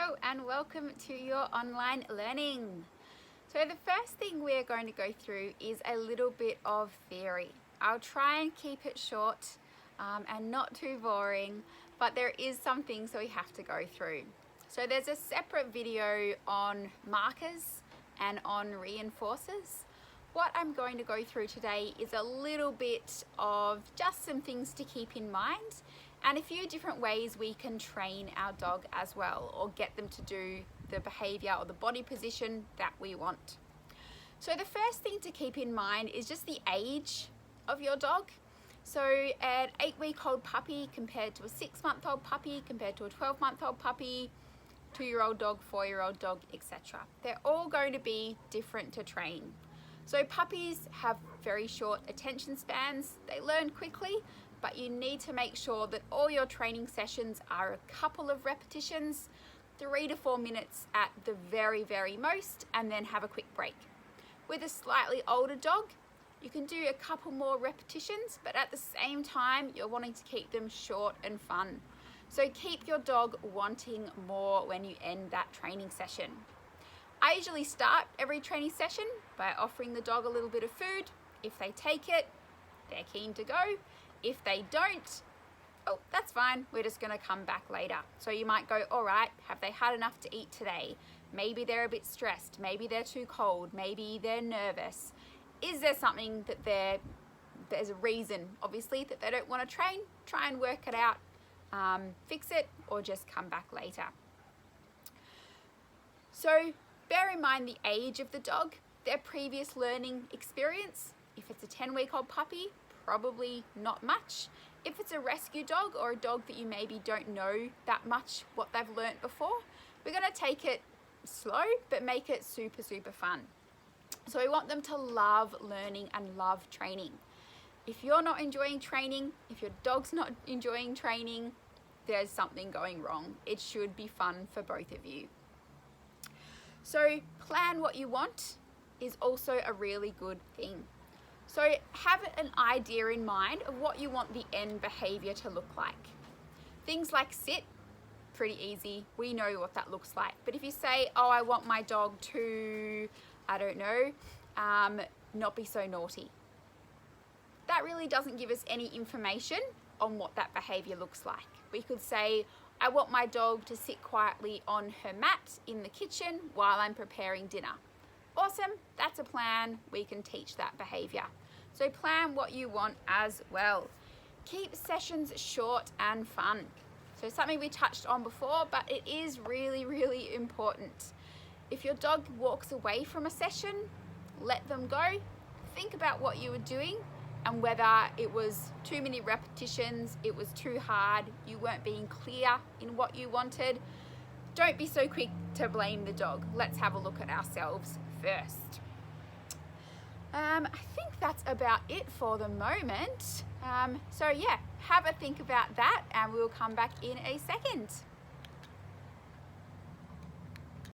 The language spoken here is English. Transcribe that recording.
Hello and welcome to your online learning. So the first thing we're going to go through is a little bit of theory. I'll try and keep it short and not too boring, but there is some things that we have to go through. So there's a separate video on markers and on reinforcers. What I'm going to go through today is a little bit of just some things to keep in mind and a few different ways we can train our dog as well, or get them to do the behavior or the body position that we want. So the first thing to keep in mind is just the age of your dog. So an 8-week-old puppy compared to a 6-month-old puppy, compared to a 12-month-old puppy, 2-year-old dog, 4-year-old dog, etc. They're all going to be different to train. So puppies have very short attention spans. They learn quickly, but you need to make sure that all your training sessions are a couple of repetitions, 3 to 4 minutes at the very, very most, and then have a quick break. With a slightly older dog, you can do a couple more repetitions, but at the same time, you're wanting to keep them short and fun. So keep your dog wanting more when you end that training session. I usually start every training session by offering the dog a little bit of food. If they take it, they're keen to go. If they don't, oh, that's fine. We're just gonna come back later. So you might go, all right, have they had enough to eat today? Maybe they're a bit stressed. Maybe they're too cold. Maybe they're nervous. Is there something that there's a reason, obviously, that they don't wanna train? Try and work it out, fix it, or just come back later. So bear in mind the age of the dog, their previous learning experience. If it's a 10-week-old puppy, probably not much. If it's a rescue dog or a dog that you maybe don't know that much what they've learnt before, we're going to take it slow but make it super, super fun. So we want them to love learning and love training. If you're not enjoying training, if your dog's not enjoying training, there's something going wrong. It should be fun for both of you. So plan what you want is also a really good thing. So have an idea in mind of what you want the end behavior to look like. Things like sit, pretty easy. We know what that looks like. But if you say, oh, I want my dog to, I don't know, not be so naughty. That really doesn't give us any information on what that behavior looks like. We could say, I want my dog to sit quietly on her mat in the kitchen while I'm preparing dinner. Awesome, that's a plan. We can teach that behavior. So plan what you want as well. Keep sessions short and fun. So something we touched on before, but it is really, really important. If your dog walks away from a session, let them go. Think about what you were doing and whether it was too many repetitions, it was too hard, you weren't being clear in what you wanted. Don't be so quick to blame the dog. Let's have a look at ourselves first. I think that's about it for the moment. So yeah, have a think about that and we'll come back in a second.